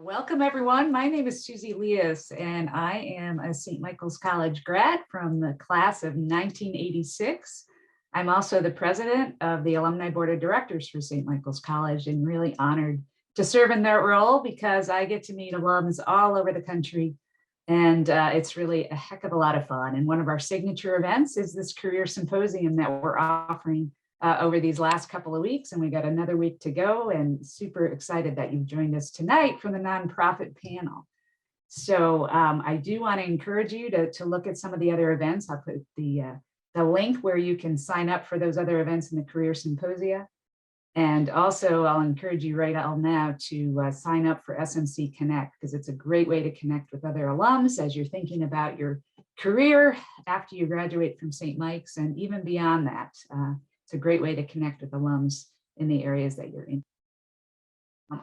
Welcome, everyone. My name is Susie Leas, and I am a St. Michael's College grad from the class of 1986. I'm also the president of the Alumni Board of Directors for St. Michael's College, and really honored to serve in that role because I get to meet alums all over the country, and it's really a heck of a lot of fun. And one of our signature events is this career symposium that we're offering over these last couple of weeks, and we got another week to go, and super excited that you've joined us tonight from the nonprofit panel. So I do want to encourage you to look at some of the other events. I'll put the link where you can sign up for those other events in the career symposia. And also I'll encourage you right now to sign up for SMC Connect, because it's a great way to connect with other alums as you're thinking about your career after you graduate from St. Mike's and even beyond that. It's a great way to connect with alums in the areas that you're in.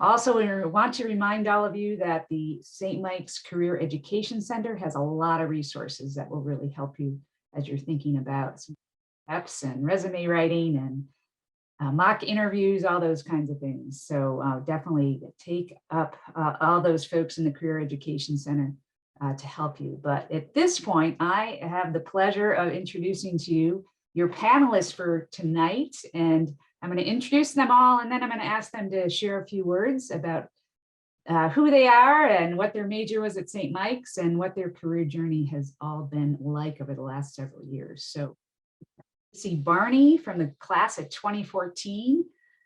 Also, we want to remind all of you that the St. Mike's Career Education Center has a lot of resources that will really help you as you're thinking about some steps and resume writing and mock interviews, all those kinds of things. So definitely take up all those folks in the Career Education Center to help you. But at this point, I have the pleasure of introducing to you your panelists for tonight, and I'm going to introduce them all, and then I'm going to ask them to share a few words about who they are and what their major was at St. Mike's and what their career journey has all been like over the last several years. So see Barney from the class of 2014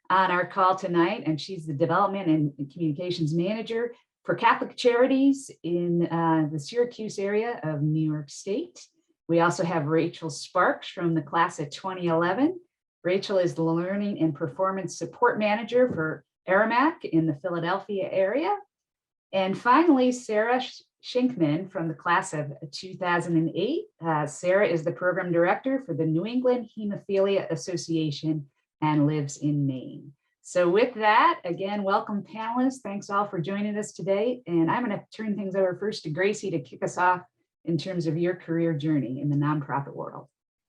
on our call tonight, and she's the Development and Communications Manager for Catholic Charities in the Syracuse area of New York State. We also have Rachel Sparks from the class of 2011. Rachel is the Learning and Performance Support Manager for Aramac in the Philadelphia area. And finally, Sarah Shinkman from the class of 2008. Sarah is the Program Director for the New England Hemophilia Association and lives in Maine. So with that, again, welcome panelists. Thanks all for joining us today. And I'm going to turn things over first to Gracie to kick us off in terms of your career journey in the nonprofit world.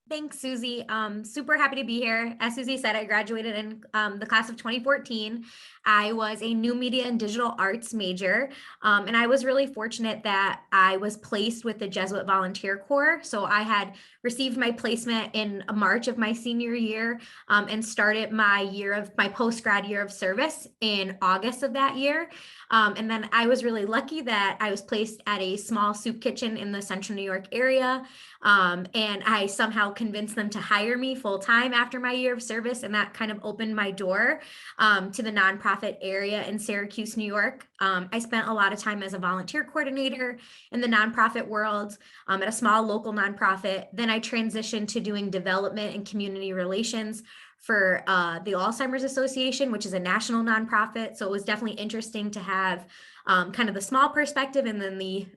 Thanks, Susie. Super happy to be here. As Susie said, I graduated in the class of 2014. I was a new media and digital arts major, and I was really fortunate that I was placed with the Jesuit Volunteer Corps. So I had received my placement in March of my senior year and started my post-grad year of service in August of that year. And then I was really lucky that I was placed at a small soup kitchen in the central New York area. And I somehow convinced them to hire me full time after my year of service. And that kind of opened my door to the nonprofit area in Syracuse, New York. I spent a lot of time as a volunteer coordinator in the nonprofit world at a small local nonprofit. Then I transitioned to doing development and community relations for the Alzheimer's Association, which is a national nonprofit. So it was definitely interesting to have kind of the small perspective and then the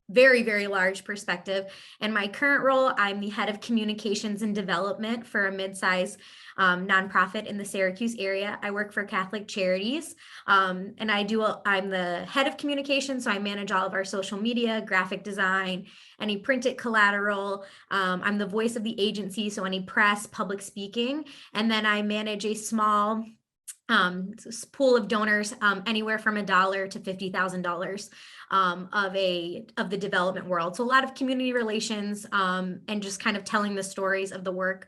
very, very large perspective. And my current role, I'm the head of communications and development for a mid-size nonprofit in the Syracuse area. I work for Catholic Charities, and I'm the head of communications, so I manage all of our social media, graphic design, any printed collateral. I'm the voice of the agency, so any press, public speaking, and then I manage a small pool of donors, anywhere from $1 to $50,000 of the development world. So a lot of community relations and just kind of telling the stories of the work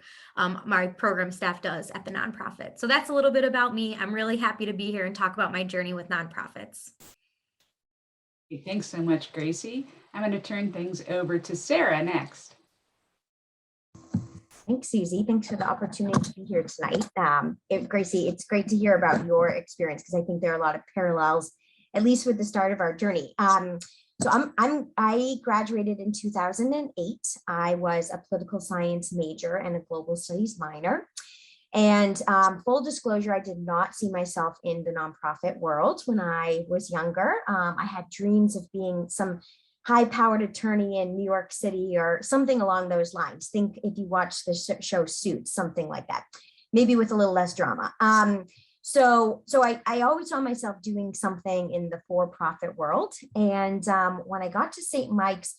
my program staff does at the nonprofit. So that's a little bit about me. I'm really happy to be here and talk about my journey with nonprofits. Thanks so much, Gracie. I'm going to turn things over to Sarah next. Thanks, Susie. Thanks for the opportunity to be here tonight. Gracie, it's great to hear about your experience because I think there are a lot of parallels, at least with the start of our journey. So I graduated in 2008. I was a political science major and a global studies minor. And full disclosure, I did not see myself in the nonprofit world when I was younger. I had dreams of being some high-powered attorney in New York City or something along those lines. Think if you watch the show Suits, something like that, maybe with a little less drama. So I always saw myself doing something in the for-profit world. And when I got to St. Mike's,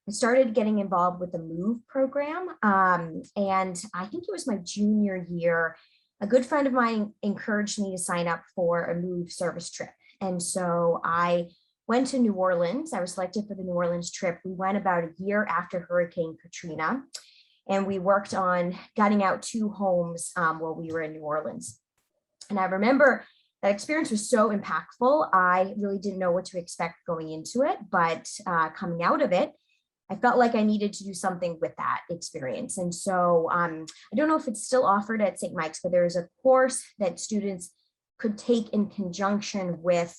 I started getting involved with the MOVE program. And I think it was my junior year, a good friend of mine encouraged me to sign up for a MOVE service trip. And so I went to New Orleans. I was selected for the New Orleans trip. We went about a year after Hurricane Katrina, and we worked on gutting out 2 homes while we were in New Orleans. And I remember that experience was so impactful. I really didn't know what to expect going into it, but coming out of it, I felt like I needed to do something with that experience. And so I don't know if it's still offered at St. Mike's, but there's a course that students could take in conjunction with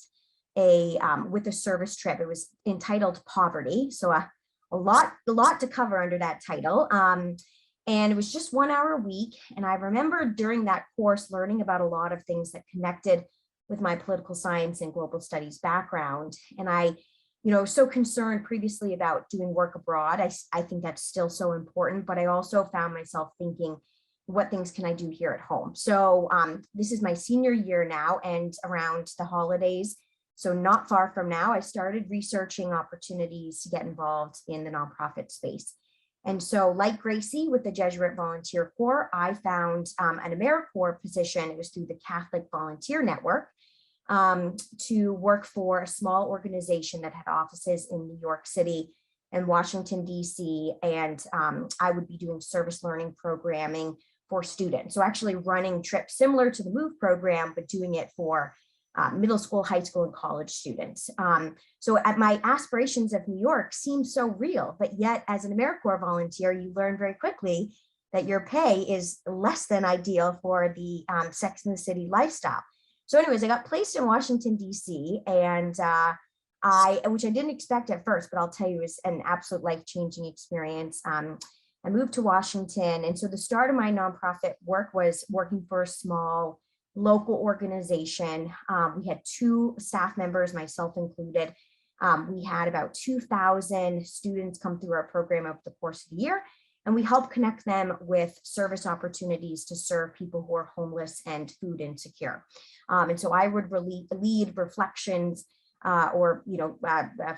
a service trip. It was entitled Poverty. So a lot to cover under that title. And it was just 1 hour a week. And I remember during that course learning about a lot of things that connected with my political science and global studies background. And I, so concerned previously about doing work abroad. I think that's still so important, but I also found myself thinking, what things can I do here at home? So this is my senior year now, and around the holidays, so not far from now, I started researching opportunities to get involved in the nonprofit space. And so like Gracie with the Jesuit Volunteer Corps, I found an AmeriCorps position. It was through the Catholic Volunteer Network to work for a small organization that had offices in New York City and Washington, D.C. And I would be doing service learning programming for students. So actually running trips similar to the MOVE program, but doing it for middle school, high school, and college students. So at my aspirations of New York seem so real, but yet as an AmeriCorps volunteer, you learn very quickly that your pay is less than ideal for the Sex and the City lifestyle. So anyways, I got placed in Washington, D.C. and which I didn't expect at first, but I'll tell you, it was an absolute life-changing experience. I moved to Washington. And so the start of my nonprofit work was working for a small local organization. We had 2 staff members, myself included. We had about 2,000 students come through our program over the course of the year, and we helped connect them with service opportunities to serve people who are homeless and food insecure. And so I would lead reflections or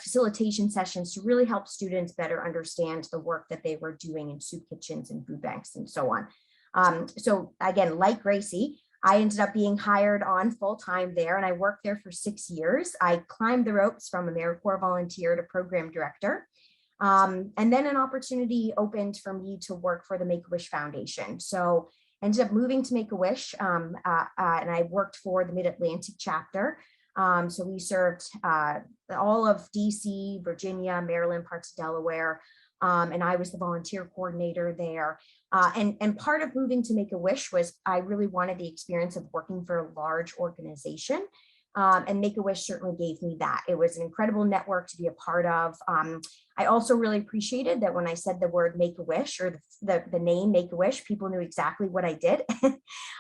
facilitation sessions to really help students better understand the work that they were doing in soup kitchens and food banks and so on. So again, like Gracie, I ended up being hired on full-time there, and I worked there for 6 years. I climbed the ropes from AmeriCorps volunteer to program director. And then an opportunity opened for me to work for the Make-A-Wish Foundation. So I ended up moving to Make-A-Wish, and I worked for the Mid-Atlantic chapter. So we served all of DC, Virginia, Maryland, parts of Delaware, and I was the volunteer coordinator there. And part of moving to Make-A-Wish was I really wanted the experience of working for a large organization. And Make-A-Wish certainly gave me that. It was an incredible network to be a part of. I also really appreciated that when I said the word Make-A-Wish or the name Make-A-Wish, people knew exactly what I did.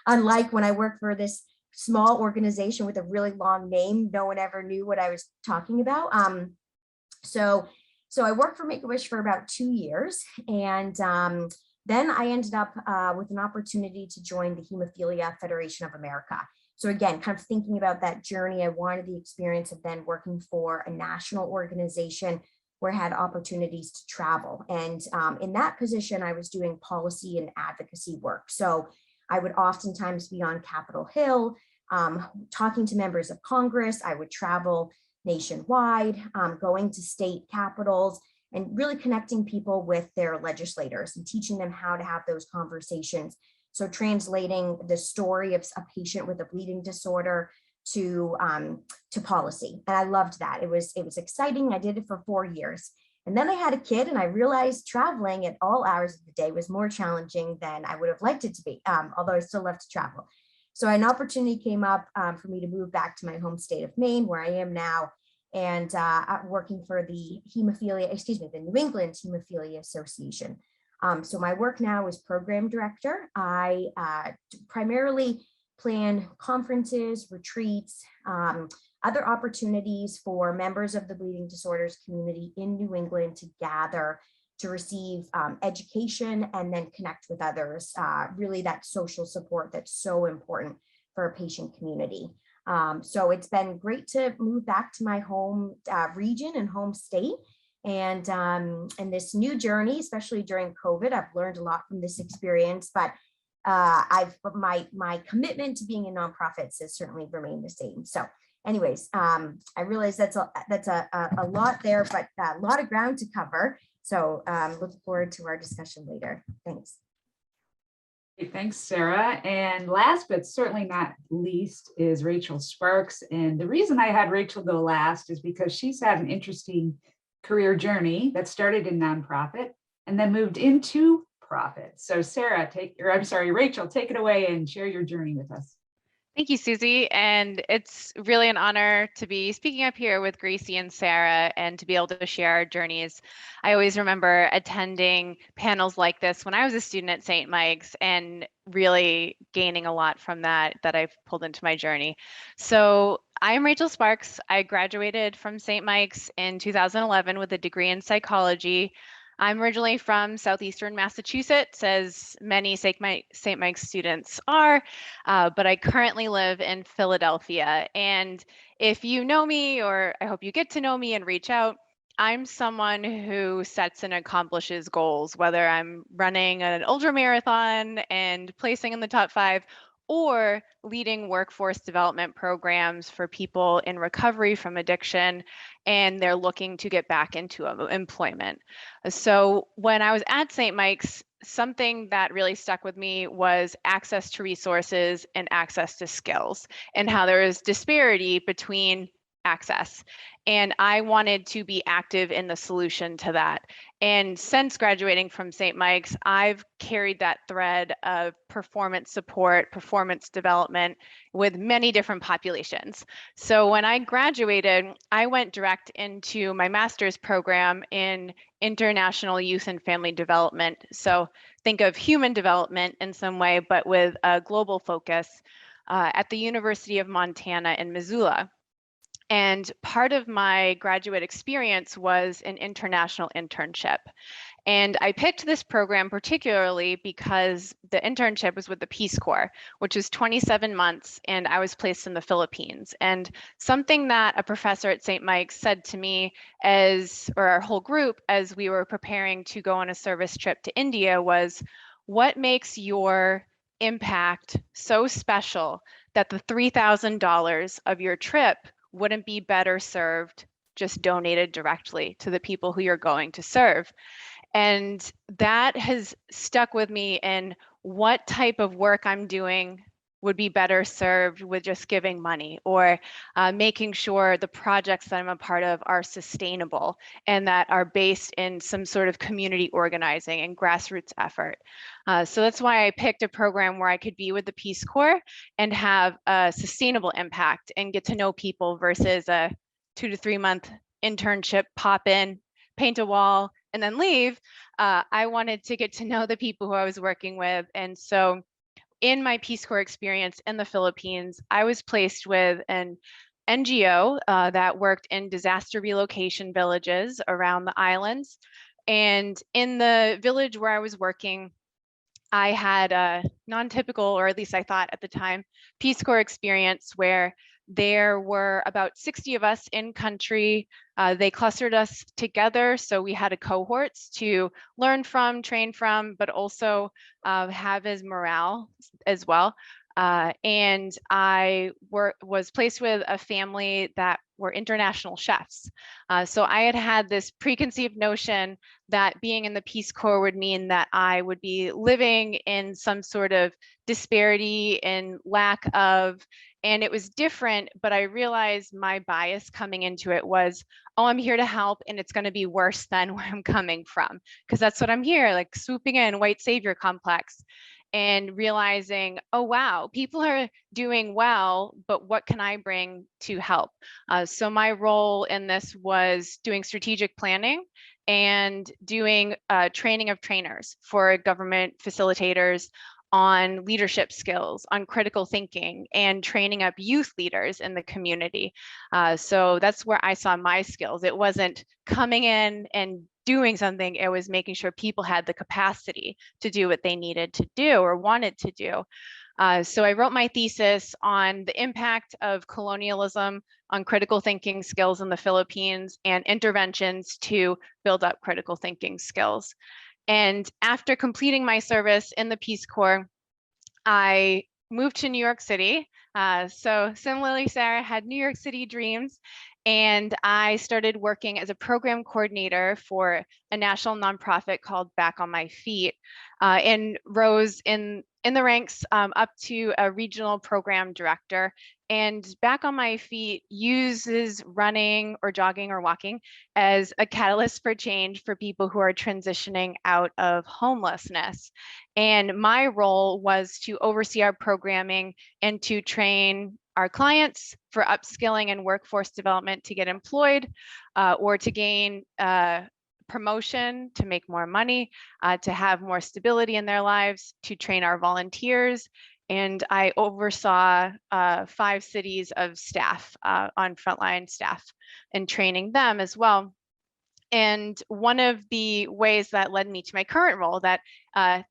Unlike when I worked for this small organization with a really long name, no one ever knew what I was talking about. So I worked for Make-A-Wish for about 2 years, and then I ended up with an opportunity to join the Hemophilia Federation of America. So again, kind of thinking about that journey, I wanted the experience of then working for a national organization where I had opportunities to travel. And in that position, I was doing policy and advocacy work. So I would oftentimes be on Capitol Hill, talking to members of Congress. I would travel nationwide, going to state capitals, and really connecting people with their legislators and teaching them how to have those conversations. So translating the story of a patient with a bleeding disorder to policy. And I loved that. It was exciting. I did it for 4 years. And then I had a kid, and I realized traveling at all hours of the day was more challenging than I would have liked it to be, although I still love to travel. So an opportunity came up for me to move back to my home state of Maine, where I am now, and working for the New England Hemophilia Association. So my work now is program director. I primarily plan conferences, retreats, other opportunities for members of the bleeding disorders community in New England to gather, to receive education, and then connect with others. Really that social support that's so important for a patient community. So it's been great to move back to my home region and home state. And this new journey, especially during COVID, I've learned a lot from this experience, but my commitment to being in nonprofits has certainly remained the same. So anyways, I realize that's a lot there, but a lot of ground to cover. So look forward to our discussion later. Thanks. Great, thanks, Sarah. And last but certainly not least is Rachel Sparks. And the reason I had Rachel go last is because she's had an interesting career journey that started in nonprofit and then moved into profit. So Sarah, Rachel, take it away and share your journey with us. Thank you, Susie. And it's really an honor to be speaking up here with Gracie and Sarah and to be able to share our journeys. I always remember attending panels like this when I was a student at St. Mike's and really gaining a lot from that I've pulled into my journey. So I'm Rachel Sparks. I graduated from St. Mike's in 2011 with a degree in psychology. I'm originally from southeastern Massachusetts, as many St. Mike's students are, but I currently live in Philadelphia. And if you know me, or I hope you get to know me and reach out, I'm someone who sets and accomplishes goals, whether I'm running an ultra marathon and placing in the top 5, or leading workforce development programs for people in recovery from addiction, and they're looking to get back into employment. So when I was at St. Mike's, something that really stuck with me was access to resources and access to skills, and how there is disparity between access. And I wanted to be active in the solution to that. And since graduating from St. Mike's, I've carried that thread of performance support, performance development with many different populations. So when I graduated, I went direct into my master's program in international youth and family development. So think of human development in some way, but with a global focus at the University of Montana in Missoula. And part of my graduate experience was an international internship. And I picked this program particularly because the internship was with the Peace Corps, which is 27 months, and I was placed in the Philippines. And something that a professor at St. Mike's said to me or our whole group, as we were preparing to go on a service trip to India, was, what makes your impact so special that the $3,000 of your trip wouldn't be better served just donated directly to the people who you're going to serve? And that has stuck with me in what type of work I'm doing would be better served with just giving money, or making sure the projects that I'm a part of are sustainable and that are based in some sort of community organizing and grassroots effort. So that's why I picked a program where I could be with the Peace Corps and have a sustainable impact and get to know people versus a 2 to 3 month internship, pop in, paint a wall, and then leave. I wanted to get to know the people who I was working with. And so in my Peace Corps experience in the Philippines, I was placed with an NGO that worked in disaster relocation villages around the islands. And in the village where I was working, I had a non-typical, or at least I thought at the time, Peace Corps experience where there were about 60 of us in country. They clustered us together, so we had cohorts to learn from, train from, but also have as morale as well. And I was placed with a family that were international chefs. So I had this preconceived notion that being in the Peace Corps would mean that I would be living in some sort of disparity and lack of, and it was different, but I realized my bias coming into it was, oh, I'm here to help and it's going to be worse than where I'm coming from, because that's what I'm here, like swooping in, white savior complex, and realizing, oh, wow, people are doing well, but what can I bring to help? So my role in this was doing strategic planning and doing training of trainers for government facilitators on leadership skills, on critical thinking, and training up youth leaders in the community. So that's where I saw my skills. It wasn't coming in and doing something, it was making sure people had the capacity to do what they needed to do or wanted to do. So I wrote my thesis on the impact of colonialism on critical thinking skills in the Philippines and interventions to build up critical thinking skills. And after completing my service in the Peace Corps, I moved to New York City. So similarly, Sarah had New York City dreams, and I started working as a program coordinator for a national nonprofit called Back on My Feet, and rose in the ranks up to a regional program director. And Back on My Feet uses running or jogging or walking as a catalyst for change for people who are transitioning out of homelessness. And my role was to oversee our programming and to train our clients for upskilling and workforce development to get employed, or to gain promotion, to make more money, to have more stability in their lives, to train our volunteers. And I oversaw 5 cities of staff, on frontline staff, and training them as well. And one of the ways that led me to my current role, that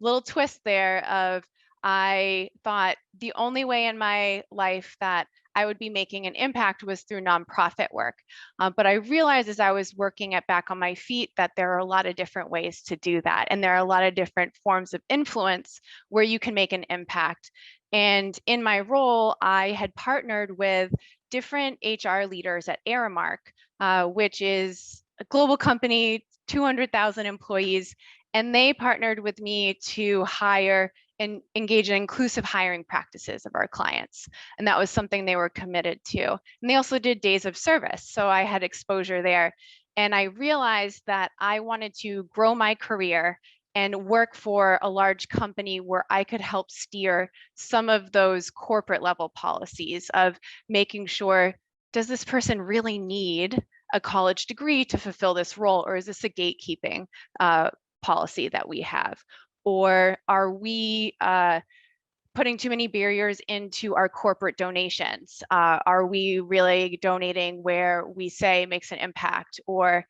little twist there of, I thought the only way in my life that I would be making an impact was through nonprofit work. But I realized as I was working at Back on My Feet that there are a lot of different ways to do that. And there are a lot of different forms of influence where you can make an impact. And in my role, I had partnered with different HR leaders at Aramark, which is a global company, 200,000 employees, and they partnered with me to hire and engage in inclusive hiring practices of our clients. And that was something they were committed to. And they also did days of service, so I had exposure there. And I realized that I wanted to grow my career and work for a large company where I could help steer some of those corporate level policies of making sure, does this person really need a college degree to fulfill this role, or is this a gatekeeping policy that we have? Or are we putting too many barriers into our corporate donations? Are we really donating where we say makes an impact? Or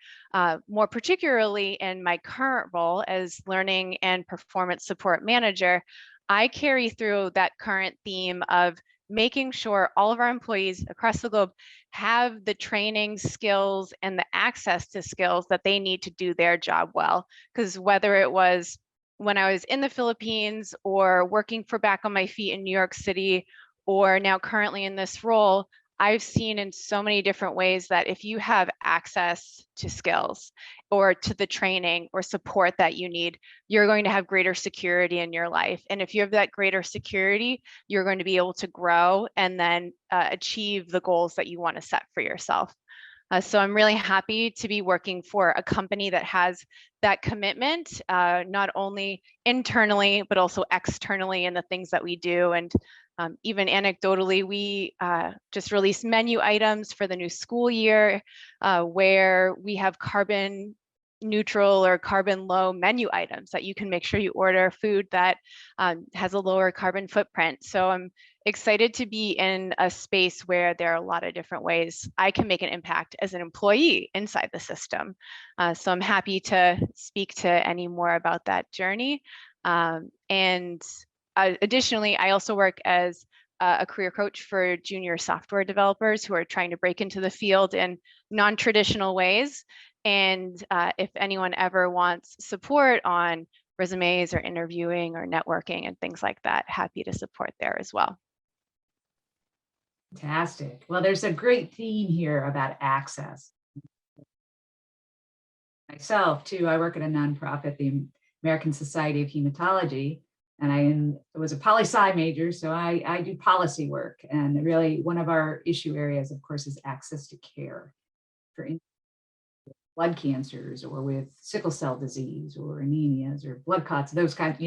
more particularly in my current role as learning and performance support manager, I carry through that current theme of making sure all of our employees across the globe have the training skills and the access to skills that they need to do their job well. Because whether it was when I was in the Philippines or working for Back on My Feet in New York City, or now currently in this role, I've seen in so many different ways that if you have access to skills or to the training or support that you need, you're going to have greater security in your life. And if you have that greater security, you're going to be able to grow and then achieve the goals that you want to set for yourself. So I'm really happy to be working for a company that has that commitment, not only internally, but also externally in the things that we do. And even anecdotally, we just released menu items for the new school year, where we have carbon neutral or carbon low menu items that you can make sure you order food that has a lower carbon footprint. So I'm excited to be in a space where there are a lot of different ways I can make an impact as an employee inside the system. So I'm happy to speak to any more about that journey. Additionally, I also work as a career coach for junior software developers who are trying to break into the field in non-traditional ways. And if anyone ever wants support on resumes or interviewing or networking and things like that, happy to support there as well. Fantastic. Well, there's a great theme here about access. Myself too, I work at a nonprofit, the American Society of Hematology, and I was a poli-sci major, so I do policy work. And really one of our issue areas, of course, is access to care for blood cancers or with sickle cell disease or anemias or blood clots, those kinds,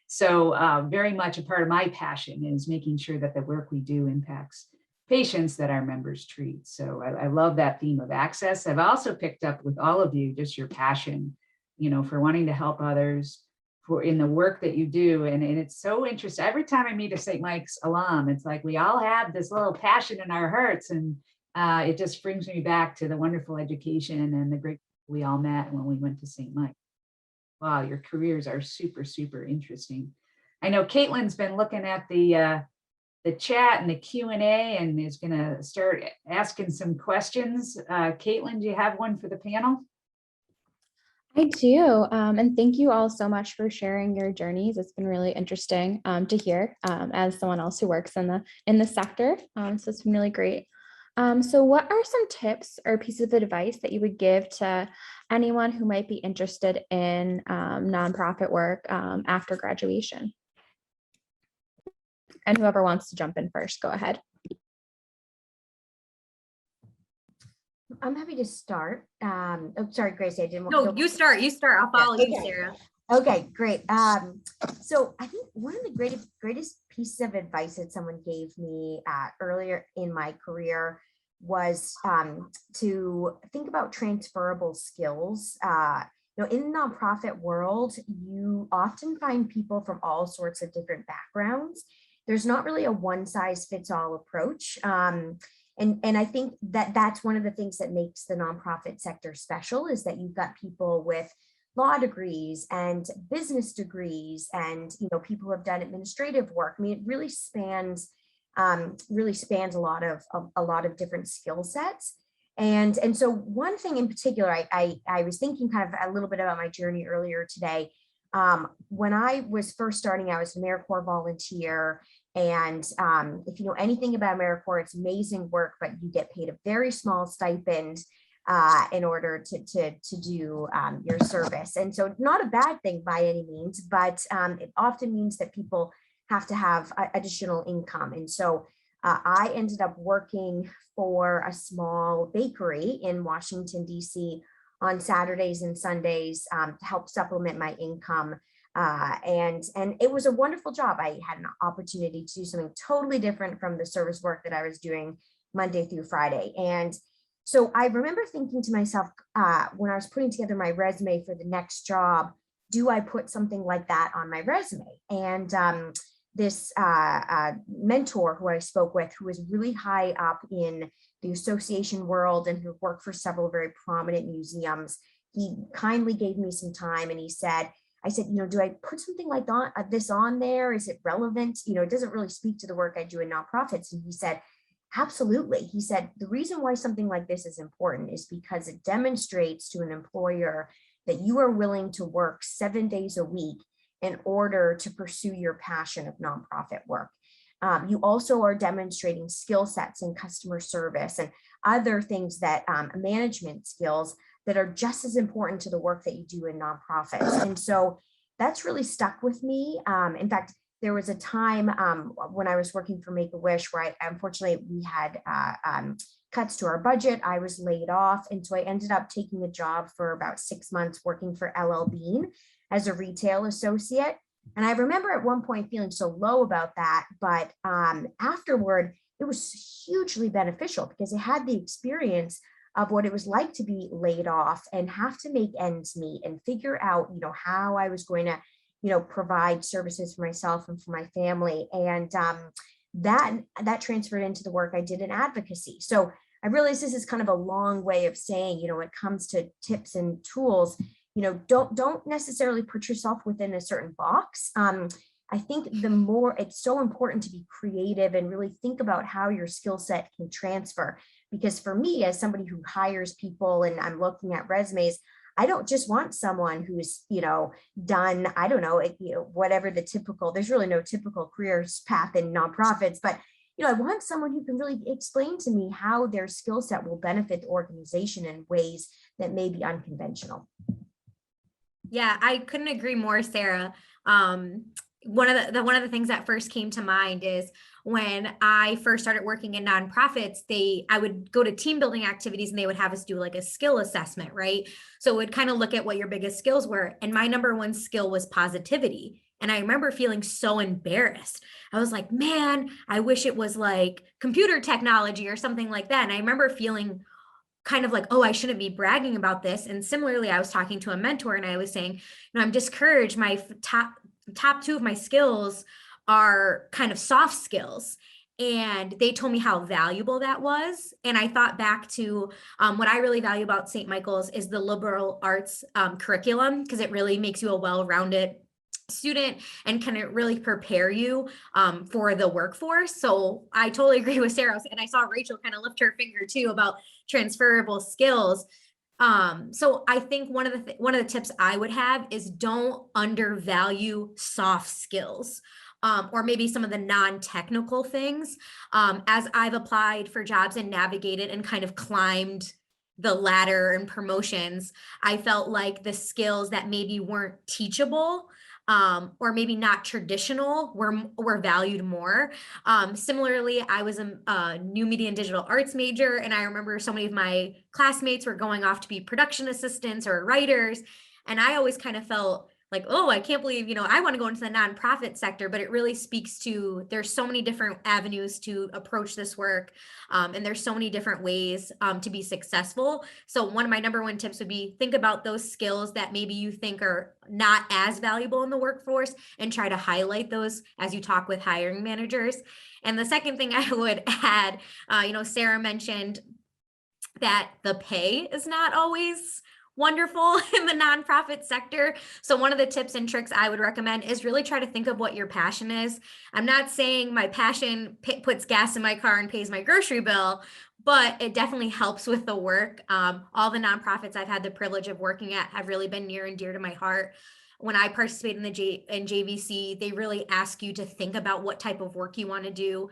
So very much a part of my passion is making sure that the work we do impacts patients that our members treat. So I love that theme of access. I've also picked up with all of you, just your passion, for wanting to help others in the work that you do. And it's so interesting. Every time I meet a St. Mike's alum, it's like we all have this little passion in our hearts. And it just brings me back to the wonderful education and the great people we all met when we went to St. Mike's. Wow, your careers are super, super interesting. I know Caitlin's been looking at the chat and the Q&A and is going to start asking some questions. Caitlin, do you have one for the panel? I do. And thank you all so much for sharing your journeys. It's been really interesting to hear as someone else who works in the sector. So it's been really great. So what are some tips or pieces of advice that you would give to anyone who might be interested in nonprofit work after graduation? And whoever wants to jump in first, go ahead. I'm happy to start. Oh, sorry, Gracie, I didn't want No, you start. I'll follow you, Sarah. Okay, great. So I think one of the greatest pieces of advice that someone gave me earlier in my career was to think about transferable skills. In the nonprofit world, you often find people from all sorts of different backgrounds. There's not really a one size fits all approach. And I think that that's one of the things that makes the nonprofit sector special, is that you've got people with law degrees and business degrees, and people who have done administrative work. I mean, it really spans a lot of different skill sets. And so one thing in particular, I was thinking kind of a little bit about my journey earlier today. When I was first starting out as an AmeriCorps volunteer, and if you know anything about AmeriCorps, it's amazing work, but you get paid a very small stipend in order to do your service. And so not a bad thing by any means, but it often means that people have to have additional income. And so I ended up working for a small bakery in Washington, D.C. on Saturdays and Sundays to help supplement my income. And it was a wonderful job. I had an opportunity to do something totally different from the service work that I was doing Monday through Friday. And so I remember thinking to myself, when I was putting together my resume for the next job, do I put something like that on my resume? And this mentor who I spoke with, who was really high up in the association world and who worked for several very prominent museums, he kindly gave me some time, and I said, do I put something like this on there? Is it relevant? It doesn't really speak to the work I do in nonprofits. And he said, absolutely. He said, the reason why something like this is important is because it demonstrates to an employer that you are willing to work 7 days a week in order to pursue your passion of nonprofit work. You also are demonstrating skill sets in customer service and other things that management skills that are just as important to the work that you do in nonprofits. And so that's really stuck with me. In fact, there was a time when I was working for Make-A-Wish where unfortunately we had cuts to our budget. I was laid off. And so I ended up taking a job for about 6 months working for LL Bean as a retail associate. And I remember at one point feeling so low about that, but afterward, it was hugely beneficial because I had the experience of what it was like to be laid off and have to make ends meet and figure out, how I was going to, provide services for myself and for my family. And that transferred into the work I did in advocacy. So I realize this is kind of a long way of saying, when it comes to tips and tools, don't necessarily put yourself within a certain box. I think it's so important to be creative and really think about how your skill set can transfer. Because for me, as somebody who hires people and I'm looking at resumes, I don't just want someone who's, done, I don't know, whatever there's really no typical career path in nonprofits, but, I want someone who can really explain to me how their skill set will benefit the organization in ways that may be unconventional. Yeah, I couldn't agree more, Sarah. One of the things that first came to mind is when I first started working in nonprofits, I would go to team building activities and they would have us do like a skill assessment, right? So it would kind of look at what your biggest skills were. And my number one skill was positivity. And I remember feeling so embarrassed. I was like, man, I wish it was like computer technology or something like that. And I remember feeling kind of like, oh, I shouldn't be bragging about this. And similarly, I was talking to a mentor and I was saying, I'm discouraged. My top two of my skills are kind of soft skills. And they told me how valuable that was. And I thought back to what I really value about St. Michael's is the liberal arts curriculum, because it really makes you a well-rounded student and can it really prepare you for the workforce. So I totally agree with Sarah. And I saw Rachel kind of lift her finger too about transferable skills. So I think one of the tips I would have is don't undervalue soft skills. Or maybe some of the non-technical things. As I've applied for jobs and navigated and kind of climbed the ladder and promotions, I felt like the skills that maybe weren't teachable or maybe not traditional were valued more. Similarly, I was a new media and digital arts major, and I remember so many of my classmates were going off to be production assistants or writers, and I always kind of felt like, oh, I can't believe, I want to go into the nonprofit sector, but it really speaks to, there's so many different avenues to approach this work. And there's so many different ways to be successful. So one of my number one tips would be think about those skills that maybe you think are not as valuable in the workforce and try to highlight those as you talk with hiring managers. And the second thing I would add, Sarah mentioned that the pay is not always wonderful in the nonprofit sector. So one of the tips and tricks I would recommend is really try to think of what your passion is. I'm not saying my passion puts gas in my car and pays my grocery bill, but it definitely helps with the work. All the nonprofits I've had the privilege of working at have really been near and dear to my heart. When I participate in JVC, they really ask you to think about what type of work you want to do.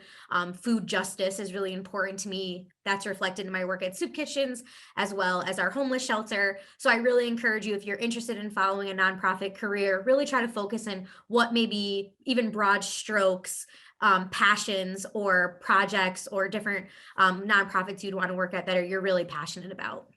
Food justice is really important to me. That's reflected in my work at soup kitchens, as well as our homeless shelter. So I really encourage you, if you're interested in following a nonprofit career, really try to focus on what maybe even broad strokes, passions or projects or different nonprofits you'd want to work at that you're really passionate about.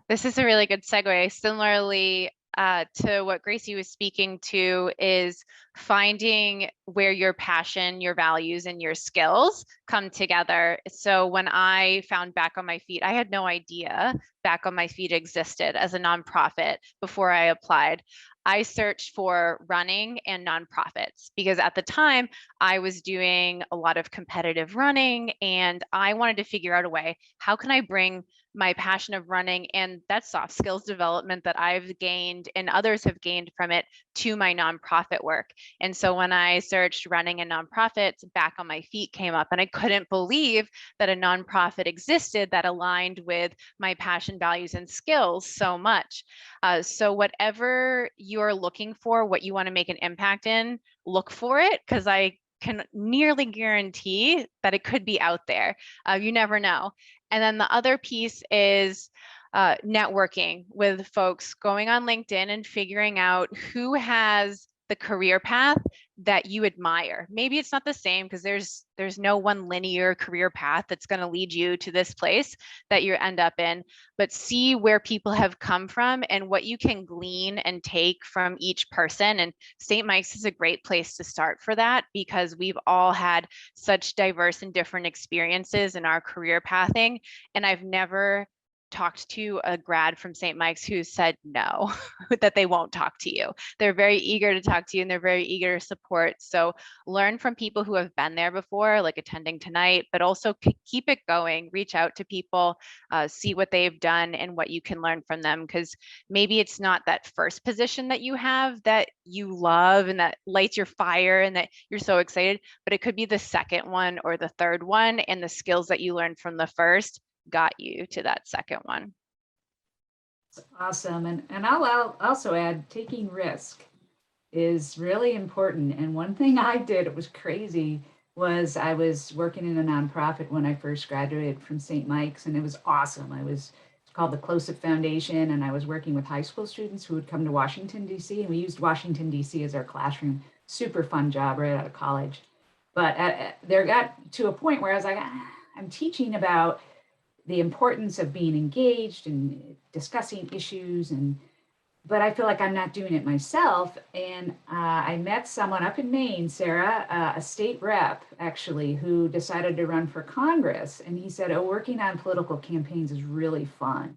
This is a really good segue. Similarly, to what Gracie was speaking to, is finding where your passion, your values, and your skills come together. So when I found Back on My Feet, I had no idea Back on My Feet existed as a nonprofit before I applied. I searched for running and nonprofits because at the time I was doing a lot of competitive running and I wanted to figure out a way, how can I bring my passion of running and that soft skills development that I've gained and others have gained from it to my nonprofit work. And so when I searched running and nonprofits, Back on My Feet came up, and I couldn't believe that a nonprofit existed that aligned with my passion, values, and skills so much. So whatever you're looking for, what you want to make an impact in, look for it, because I can nearly guarantee that it could be out there. You never know. And then the other piece is networking with folks, going on LinkedIn and figuring out who has the career path that you admire. Maybe it's not the same because there's no one linear career path that's going to lead you to this place that you end up in, but see where people have come from and what you can glean and take from each person. And St. Mike's is a great place to start for that because we've all had such diverse and different experiences in our career pathing. And I've never talked to a grad from St. Mike's who said no, that they won't talk to you. They're very eager to talk to you and they're very eager to support. So learn from people who have been there before, like attending tonight, but also keep it going, reach out to people, see what they've done and what you can learn from them. Because maybe it's not that first position that you have that you love and that lights your fire and that you're so excited, but it could be the second one or the third one, and the skills that you learned from the first got you to that second one. Awesome. And I'll also add, taking risk is really important. And one thing I did, it was crazy, was I was working in a nonprofit when I first graduated from St. Mike's, and it was awesome. It's called the Close-Up Foundation, and I was working with high school students who would come to Washington, D.C., and we used Washington, D.C. as our classroom. Super fun job right out of college. But there got to a point where I was like, I'm teaching about the importance of being engaged and discussing issues, but I feel like I'm not doing it myself. And I met someone up in Maine, Sarah, a state rep actually, who decided to run for Congress. And he said, oh, working on political campaigns is really fun.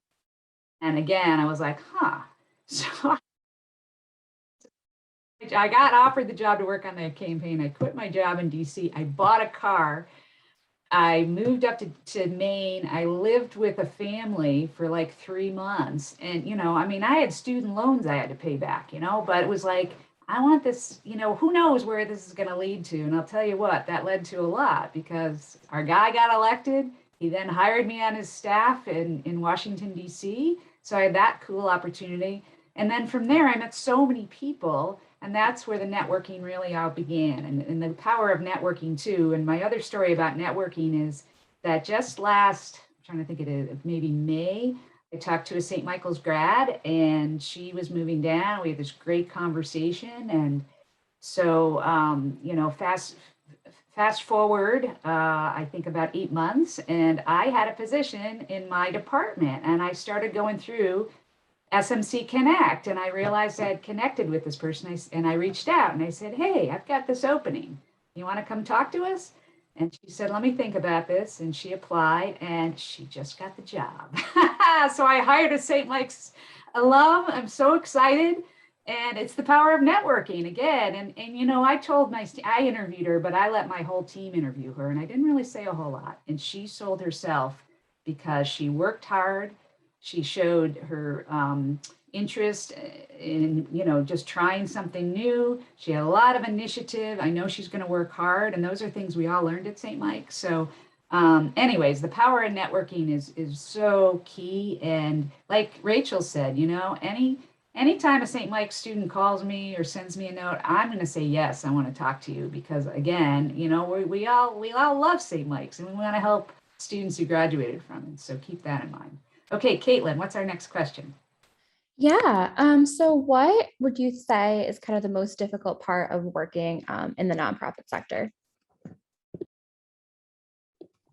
And again, I was like, huh. So I got offered the job to work on that campaign. I quit my job in DC. I bought a car. I moved up to Maine. I lived with a family for like 3 months. And, I had student loans I had to pay back, but it was like, I want this, who knows where this is going to lead to. And I'll tell you what, that led to a lot because our guy got elected. He then hired me on his staff in Washington, D.C. So I had that cool opportunity. And then from there, I met so many people, and that's where the networking really all began, and the power of networking too. And my other story about networking is that just last, I'm trying to think of maybe May, I talked to a St. Michael's grad, and she was moving down. We had this great conversation, and so fast forward, I think about 8 months, and I had a position in my department, and I started going through SMC Connect, and I realized I had connected with this person, and I reached out and I said, hey, I've got this opening. You want to come talk to us? And she said, let me think about this. And she applied, and she just got the job. So I hired a St. Mike's alum. I'm so excited. And it's the power of networking again. And I interviewed her, but I let my whole team interview her, and I didn't really say a whole lot. And she sold herself because she worked hard. She showed her interest in, just trying something new. She had a lot of initiative. I know she's going to work hard, and those are things we all learned at St. Mike's. So anyways, the power of networking is so key. And like Rachel said, anytime a St. Mike's student calls me or sends me a note, I'm going to say, yes, I want to talk to you, because again, we all love St. Mike's, and we want to help students who graduated from it. So keep that in mind. Okay, Caitlin, what's our next question? Yeah. So what would you say is kind of the most difficult part of working in the nonprofit sector?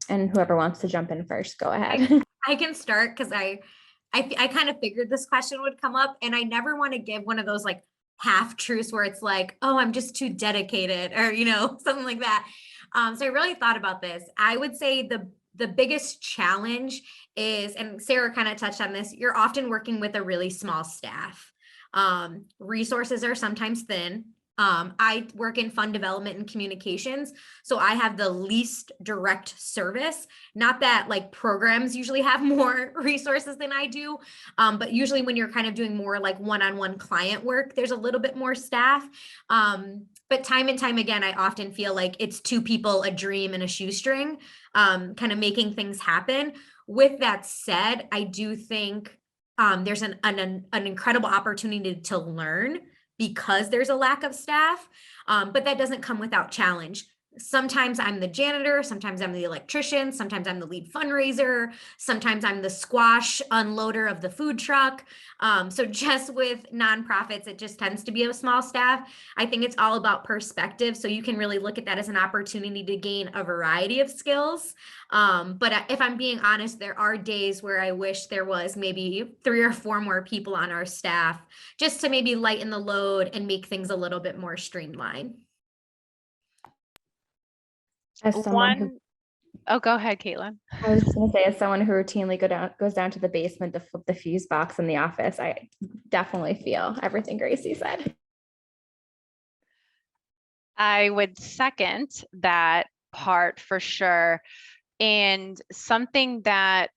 And whoever wants to jump in first, go ahead. I can start because I kind of figured this question would come up, and I never want to give one of those like half truths where it's like, oh, I'm just too dedicated, or something like that. So I really thought about this. I would say the biggest challenge is, and Sarah kind of touched on this, you're often working with a really small staff. Resources are sometimes thin. I work in fund development and communications, so I have the least direct service. Not that like programs usually have more resources than I do, but usually when you're kind of doing more like one-on-one client work, there's a little bit more staff. But time and time again, I often feel like it's two people, a dream and a shoestring, kind of making things happen. With that said, I do think there's an incredible opportunity to learn because there's a lack of staff, but that doesn't come without challenge. Sometimes I'm the janitor, sometimes I'm the electrician, sometimes I'm the lead fundraiser, sometimes I'm the squash unloader of the food truck. So just with nonprofits, it just tends to be a small staff. I think it's all about perspective. So you can really look at that as an opportunity to gain a variety of skills. But if I'm being honest, there are days where I wish there was maybe 3 or 4 more people on our staff just to maybe lighten the load and make things a little bit more streamlined. As someone who, Oh, go ahead, Caitlin. I was just going to say, as someone who routinely goes down to the basement to flip the fuse box in the office, I definitely feel everything Gracie said. I would second that part for sure. And something that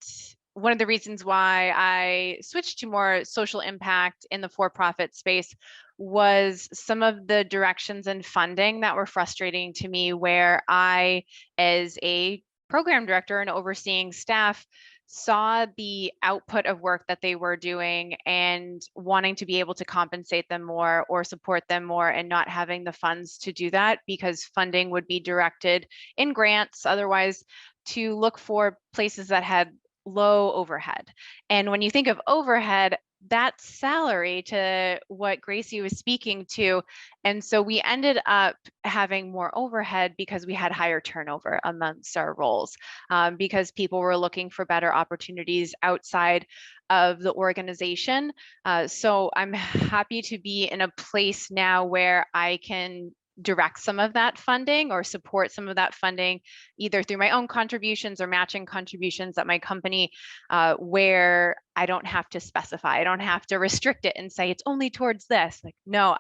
one of the reasons why I switched to more social impact in the for-profit space was some of the directions and funding that were frustrating to me, where I, as a program director and overseeing staff, saw the output of work that they were doing and wanting to be able to compensate them more or support them more, and not having the funds to do that because funding would be directed in grants otherwise to look for places that had low overhead. And when you think of overhead, that's salary to what Gracie was speaking to. And so we ended up having more overhead because we had higher turnover amongst our roles, because people were looking for better opportunities outside of the organization. So I'm happy to be in a place now where I can direct some of that funding or support some of that funding, either through my own contributions or matching contributions at my company, where I don't have to specify, I don't have to restrict it and say it's only towards this. Like, no,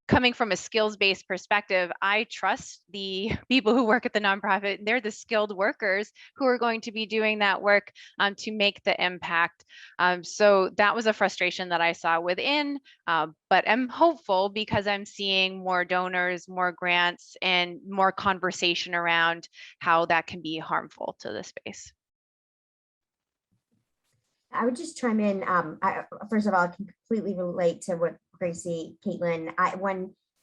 coming from a skills-based perspective, I trust the people who work at the nonprofit. They're the skilled workers who are going to be doing that work to make the impact. So that was a frustration that I saw within, but I'm hopeful because I'm seeing more donors, more grants, and more conversation around how that can be harmful to the space. I would just chime in. First of all, I can completely relate to what Gracie, Caitlin.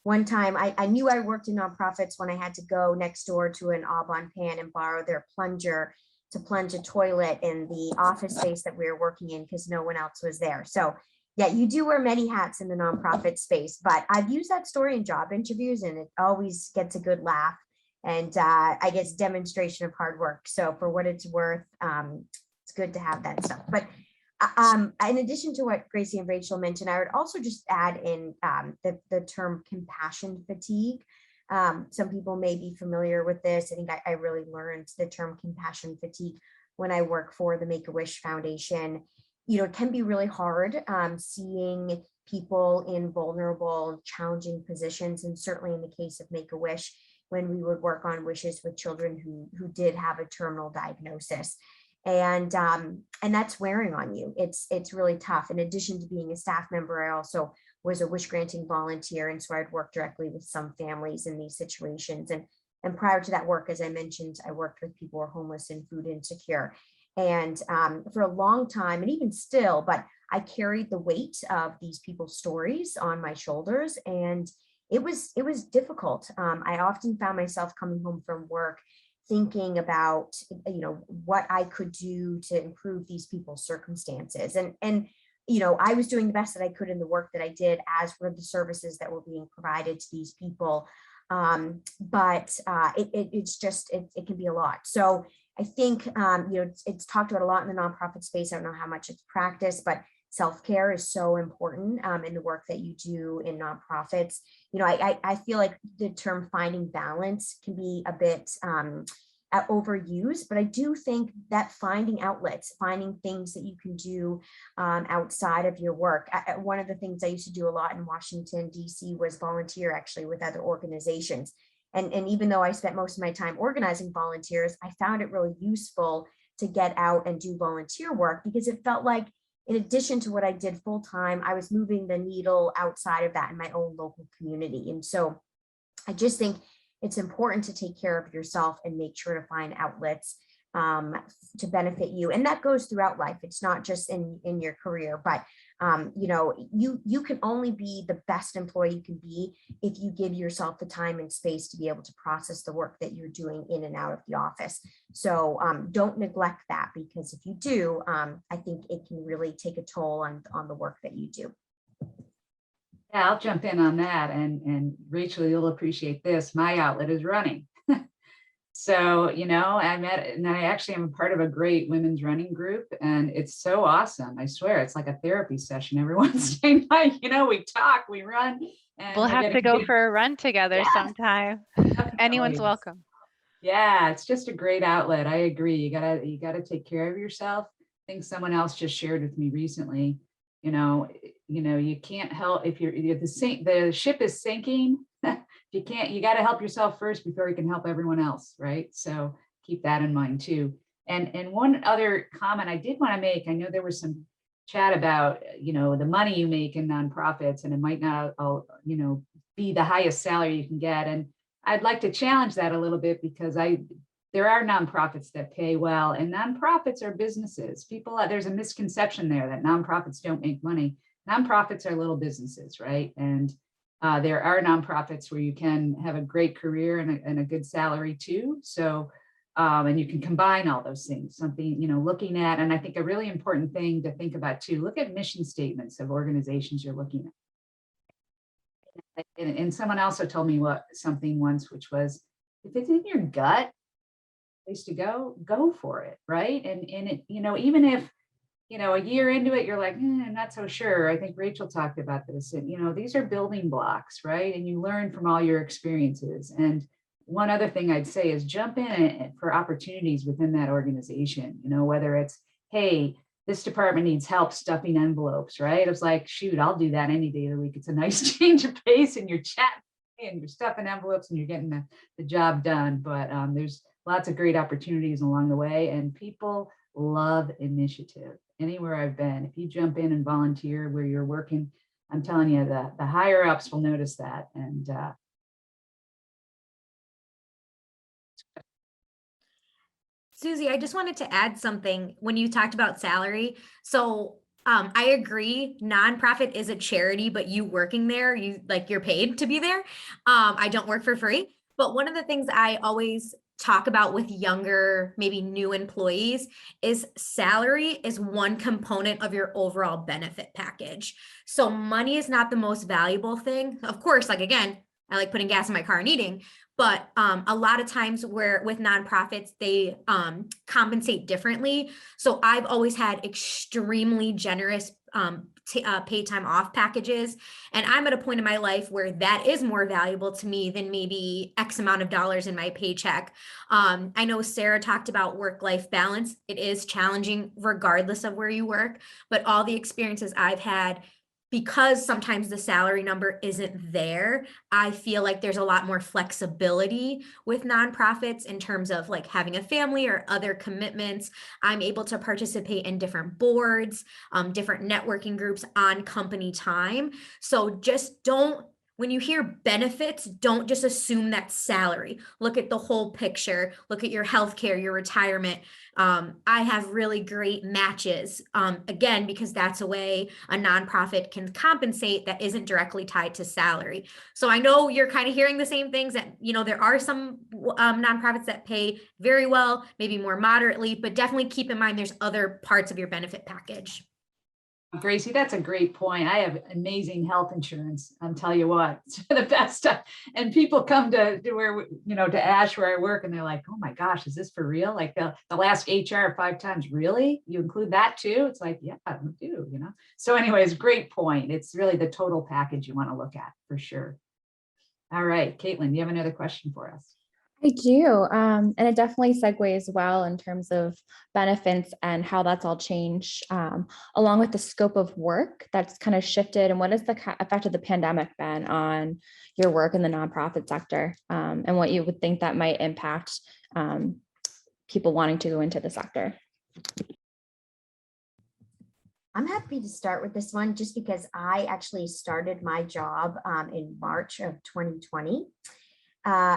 One time I knew I worked in nonprofits when I had to go next door to an Aubon Pan and borrow their plunger to plunge a toilet in the office space that we were working in because no one else was there. So yeah, you do wear many hats in the nonprofit space, but I've used that story in job interviews and it always gets a good laugh and I guess demonstration of hard work. So for what it's worth, it's good to have that stuff. But in addition to what Gracie and Rachel mentioned, I would also just add in the term compassion fatigue. Some people may be familiar with this. I think I really learned the term compassion fatigue when I work for the Make-A-Wish Foundation. You know, it can be really hard seeing people in vulnerable, challenging positions, and certainly in the case of Make-A-Wish, when we would work on wishes with children who did have a terminal diagnosis. And that's wearing on you. It's really tough. In addition to being a staff member, I also was a wish granting volunteer. And so I'd work directly with some families in these situations. And prior to that work, as I mentioned, I worked with people who are homeless and food insecure. And for a long time, and even still, but I carried the weight of these people's stories on my shoulders. And it was difficult. I often found myself coming home from work thinking about, you know, what I could do to improve these people's circumstances. And you know, I was doing the best that I could in the work that I did, as were the services that were being provided to these people. But it can be a lot. So I think, you know, it's talked about a lot in the nonprofit space. I don't know how much it's practiced, but self-care is so important in the work that you do in nonprofits. You know, I feel like the term finding balance can be a bit overused, but I do think that finding outlets, finding things that you can do outside of your work. One of the things I used to do a lot in Washington, DC was volunteer actually with other organizations. And even though I spent most of my time organizing volunteers, I found it really useful to get out and do volunteer work because it felt like, in addition to what I did full time, I was moving the needle outside of that in my own local community. And so I just think it's important to take care of yourself and make sure to find outlets to benefit you. And that goes throughout life. It's not just in your career, but you know, you can only be the best employee you can be if you give yourself the time and space to be able to process the work that you're doing in and out of the office. So don't neglect that, because if you do, I think it can really take a toll on the work that you do. Yeah, I'll jump in on that. And Rachel, you'll appreciate this. My outlet is running. So, you know, I actually am a part of a great women's running group, and it's so awesome. I swear, it's like a therapy session every Wednesday night. You know, we talk, we run. And We'll have to go for a run together sometime. Anyone's welcome. Yeah, it's just a great outlet. I agree. You gotta take care of yourself. I think someone else just shared with me recently, you know, you can't help if the ship is sinking. You got to help yourself first before you can help everyone else, right? So keep that in mind too. And one other comment I did want to make, I know there was some chat about, you know, the money you make in nonprofits, and it might not, you know, be the highest salary you can get. And I'd like to challenge that a little bit, because there are nonprofits that pay well, and nonprofits are businesses. There's a misconception there that nonprofits don't make money. Nonprofits are little businesses, right? And there are nonprofits where you can have a great career and a good salary too. So, and you can combine all those things, something, you know, looking at, and I think a really important thing to think about too, look at mission statements of organizations you're looking at. And someone also told me something once, which was, if it's in your gut, place to go for it, right? And it, you know, even if, you know, a year into it, you're like, I'm not so sure. I think Rachel talked about this. And, you know, these are building blocks, right? And you learn from all your experiences. And one other thing I'd say is jump in for opportunities within that organization, you know, whether it's, hey, this department needs help stuffing envelopes, right? I was like, shoot, I'll do that any day of the week. It's a nice change of pace, and you're chatting and you're stuffing envelopes and you're getting the job done. But there's lots of great opportunities along the way, and people love initiative. Anywhere I've been, if you jump in and volunteer where you're working, I'm telling you that the higher ups will notice that. And Susie, I just wanted to add something when you talked about salary. So I agree, nonprofit is a charity, but you working there, you're paid to be there. I don't work for free. But one of the things I always talk about with younger, maybe new employees is salary is one component of your overall benefit package. So money is not the most valuable thing. Of course, like again, I like putting gas in my car and eating, but a lot of times where with nonprofits, they compensate differently. So I've always had extremely generous paid time off packages. And I'm at a point in my life where that is more valuable to me than maybe X amount of dollars in my paycheck. I know Sarah talked about work-life balance. It is challenging regardless of where you work, but all the experiences I've had, because sometimes the salary number isn't there, I feel like there's a lot more flexibility with nonprofits in terms of like having a family or other commitments. I'm able to participate in different boards, different networking groups on company time. So just don't, when you hear benefits, don't just assume that's salary. Look at the whole picture. Look at your healthcare, your retirement. I have really great matches, again, because that's a way a nonprofit can compensate that isn't directly tied to salary. So I know you're kind of hearing the same things that, there are some nonprofits that pay very well, maybe more moderately, but definitely keep in mind there's other parts of your benefit package. Gracie, that's a great point. I have amazing health insurance. I'll tell you what, it's the best stuff. And people come to where, to Ash where I work, and they're like, oh my gosh, is this for real? Like they'll ask HR 5 times, really? You include that too? It's like, yeah, we do, So anyways, great point. It's really the total package you want to look at for sure. All right, Caitlin, do you have another question for us? I do. And it definitely segues well in terms of benefits and how that's all changed, along with the scope of work that's kind of shifted. And what has the effect of the pandemic been on your work in the nonprofit sector, and what you would think that might impact people wanting to go into the sector? I'm happy to start with this one just because I actually started my job in March of 2020.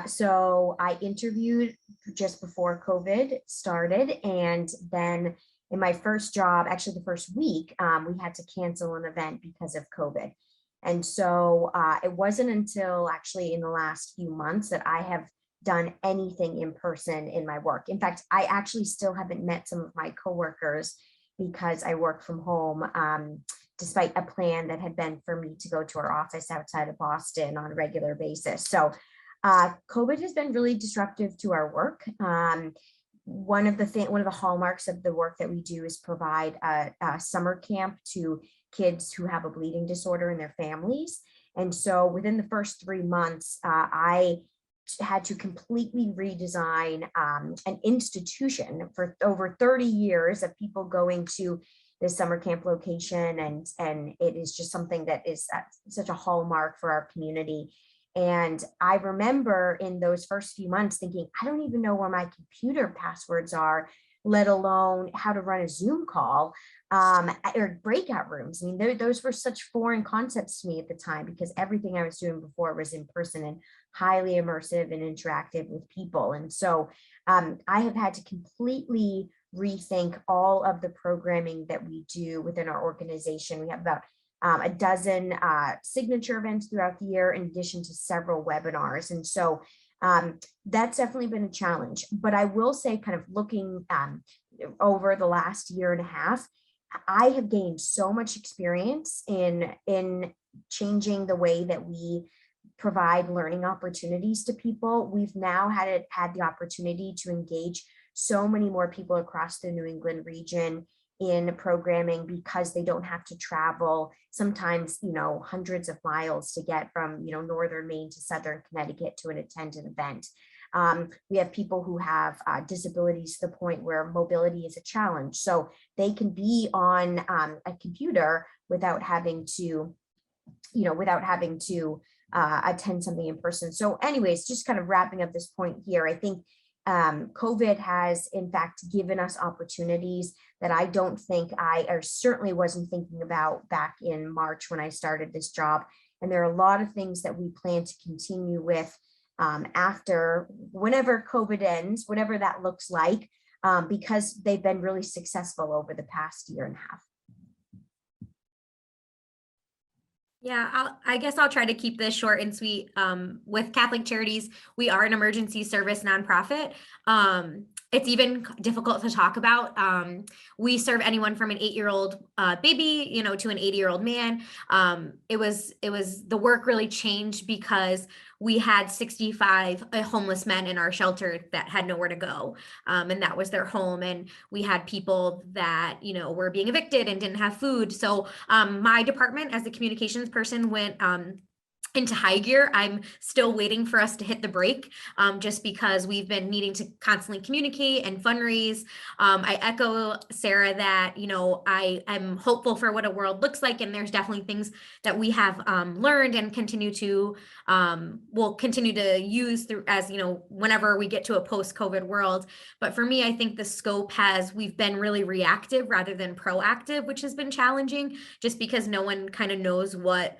So I interviewed just before COVID started, and then in my first job, actually the first week, we had to cancel an event because of COVID. And so it wasn't until actually in the last few months that I have done anything in person in my work. In fact, I actually still haven't met some of my coworkers because I work from home, despite a plan that had been for me to go to our office outside of Boston on a regular basis. So COVID has been really disruptive to our work. One of the hallmarks of the work that we do is provide a summer camp to kids who have a bleeding disorder in their families. And so within the first 3 months, I had to completely redesign an institution for over 30 years of people going to this summer camp location. And it is just something that is such a hallmark for our community. And I remember in those first few months thinking, I don't even know where my computer passwords are, let alone how to run a Zoom call or breakout rooms. I mean, those were such foreign concepts to me at the time, because everything I was doing before was in person and highly immersive and interactive with people. And so I have had to completely rethink all of the programming that we do within our organization. We have about a dozen signature events throughout the year, in addition to several webinars. And so that's definitely been a challenge. But I will say, kind of looking over the last year and a half, I have gained so much experience in changing the way that we provide learning opportunities to people. We've now had the opportunity to engage so many more people across the New England region in programming, because they don't have to travel sometimes, hundreds of miles to get from, northern Maine to southern Connecticut to attend an event. We have people who have disabilities to the point where mobility is a challenge. So they can be on a computer without having to, attend something in person. So anyways, just kind of wrapping up this point here, I think COVID has in fact given us opportunities that I don't think or certainly wasn't thinking about back in March when I started this job. And there are a lot of things that we plan to continue with after whenever COVID ends, whatever that looks like, because they've been really successful over the past year and a half. Yeah, I guess I'll try to keep this short and sweet. With Catholic Charities, we are an emergency service nonprofit. It's even difficult to talk about. We serve anyone from an 8-year-old baby, to an 80-year-old man. It was the work really changed because we had 65 homeless men in our shelter that had nowhere to go, and that was their home. And we had people that were being evicted and didn't have food. So my department, as the communications person, went into high gear. I'm still waiting for us to hit the brake, just because we've been needing to constantly communicate and fundraise. I echo Sarah that, I'm hopeful for what a world looks like, and there's definitely things that we have learned and will continue to use through as, whenever we get to a post-COVID world. But for me, I think the scope we've been really reactive rather than proactive, which has been challenging just because no one kind of knows what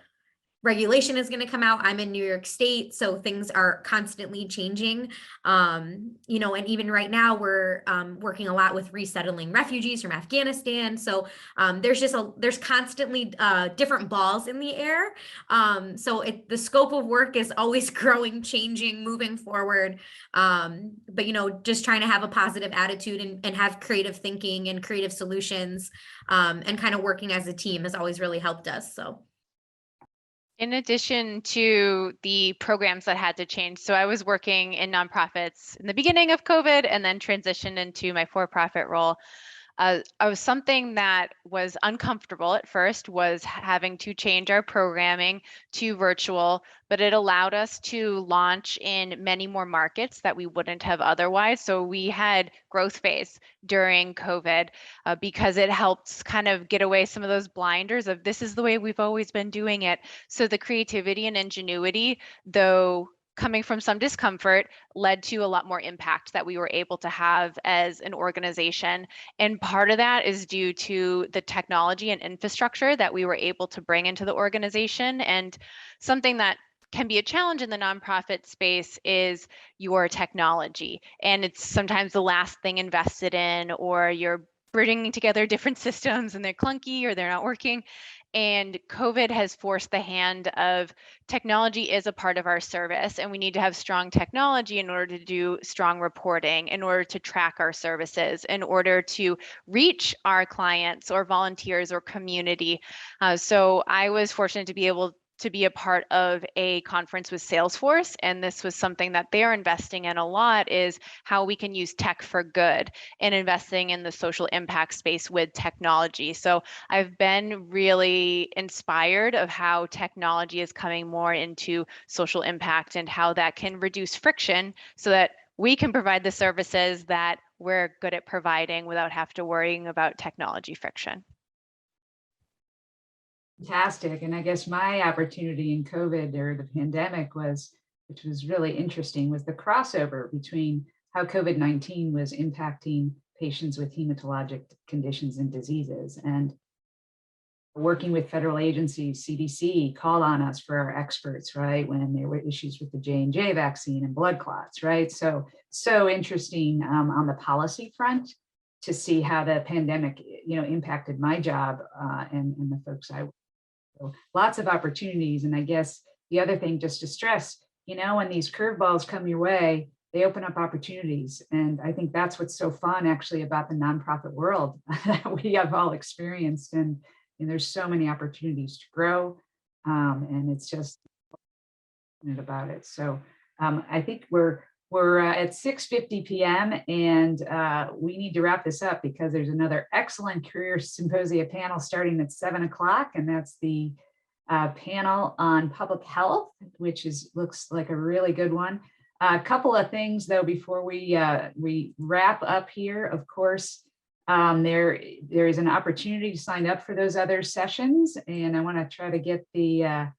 regulation is going to come out. I'm in New York State, so things are constantly changing. And even right now we're working a lot with resettling refugees from Afghanistan. So there's constantly different balls in the air. So the scope of work is always growing, changing, moving forward. But just trying to have a positive attitude and have creative thinking and creative solutions, and kind of working as a team has always really helped us. So. In addition to the programs that had to change, so I was working in nonprofits in the beginning of COVID and then transitioned into my for-profit role. Something that was uncomfortable at first was having to change our programming to virtual, but it allowed us to launch in many more markets that we wouldn't have otherwise. So we had growth phase during COVID because it helped kind of get away some of those blinders of this is the way we've always been doing it. So the creativity and ingenuity, though coming from some discomfort, led to a lot more impact that we were able to have as an organization. And part of that is due to the technology and infrastructure that we were able to bring into the organization. And something that can be a challenge in the nonprofit space is your technology. And it's sometimes the last thing invested in, or you're bringing together different systems and they're clunky or they're not working. And COVID has forced the hand of technology is a part of our service, and we need to have strong technology in order to do strong reporting, in order to track our services, in order to reach our clients or volunteers or community. So I was fortunate to be able to be a part of a conference with Salesforce, and this was something that they're investing in a lot, is how we can use tech for good and investing in the social impact space with technology. So I've been really inspired of how technology is coming more into social impact and how that can reduce friction so that we can provide the services that we're good at providing without have to worrying about technology friction. Fantastic. And I guess my opportunity in COVID or the pandemic which was really interesting, was the crossover between how COVID-19 was impacting patients with hematologic conditions and diseases. And working with federal agencies, CDC called on us for our experts, right, when there were issues with the J&J vaccine and blood clots, right? So interesting on the policy front to see how the pandemic, impacted my job and the folks I work with. So lots of opportunities. And I guess the other thing, just to stress, when these curveballs come your way, they open up opportunities. And I think that's what's so fun actually about the nonprofit world that we have all experienced. And there's so many opportunities to grow. And it's just about it. So I think we're at 6:50 p.m. and we need to wrap this up because there's another excellent career symposia panel starting at 7 o'clock, and that's the panel on public health, which looks like a really good one. A couple of things though before we wrap up here. Of course, there is an opportunity to sign up for those other sessions, and I want to try to get the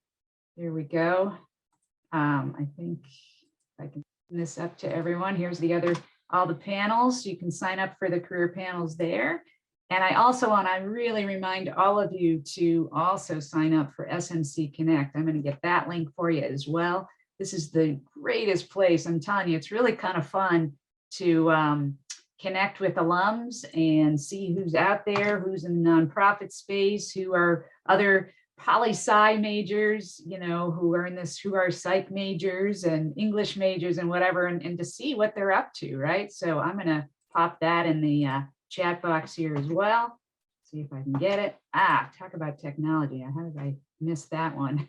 here we go. I think I can send this up to everyone. Here's all the panels. You can sign up for the career panels there. And I also want to really remind all of you to also sign up for SMC Connect. I'm going to get that link for you as well. This is the greatest place. I'm telling you, it's really kind of fun to connect with alums and see who's out there, who's in the nonprofit space, who are other poli-sci majors, you know, who are psych majors and English majors and whatever, and to see what they're up to, right? So I'm going to pop that in the chat box here as well. See if I can get it. Talk about technology. How did I miss that one?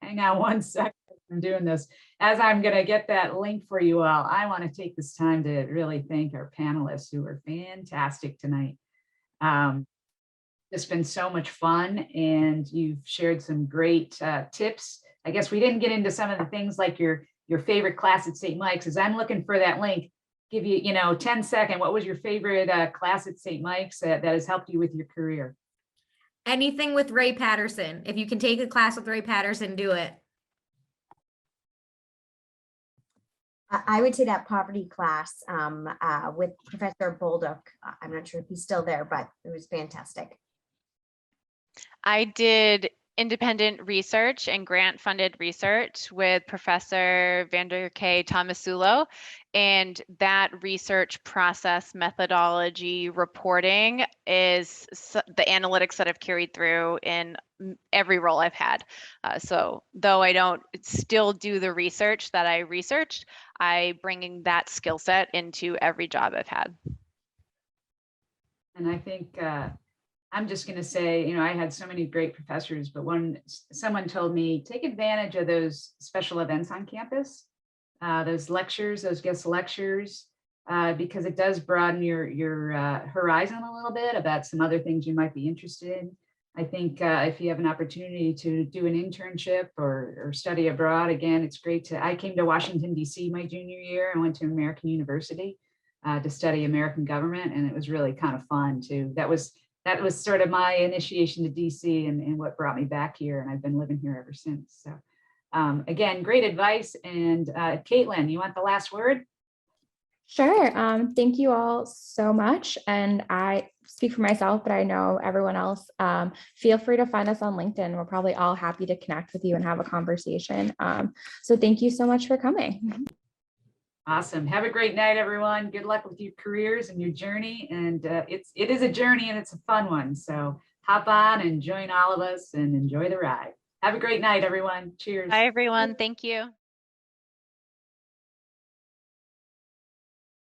Hang on one second. I'm doing this. As I'm going to get that link for you all, I want to take this time to really thank our panelists who are fantastic tonight. It's been so much fun, and you've shared some great tips. I guess we didn't get into some of the things like your favorite class at St. Mike's. As I'm looking for that link, give you, 10 second. What was your favorite class at St. Mike's that has helped you with your career? Anything with Ray Patterson. If you can take a class with Ray Patterson, do it. I would say that poverty class with Professor Bolduc. I'm not sure if he's still there, but it was fantastic. I did independent research and grant-funded research with Professor Vander K. Tomasulo, and that research process methodology reporting is the analytics that I've carried through in every role I've had. So though I don't still do the research that I researched, I bring that skill set into every job I've had. And I think I'm just going to say, I had so many great professors, but someone told me, take advantage of those special events on campus, those lectures, those guest lectures, because it does broaden your horizon a little bit about some other things you might be interested in. I think if you have an opportunity to do an internship or study abroad, again, it's great I came to Washington, D.C. my junior year and went to American University to study American government. And it was really kind of fun too. That was sort of my initiation to DC and what brought me back here. And I've been living here ever since. So again, great advice. And Caitlin, you want the last word? Sure. Thank you all so much. And I speak for myself, but I know everyone else. Feel free to find us on LinkedIn. We're probably all happy to connect with you and have a conversation. So thank you so much for coming. Awesome. Have a great night, everyone. Good luck with your careers and your journey. And it is a journey and it's a fun one. So hop on and join all of us and enjoy the ride. Have a great night, everyone. Cheers. Bye, everyone. Thank you.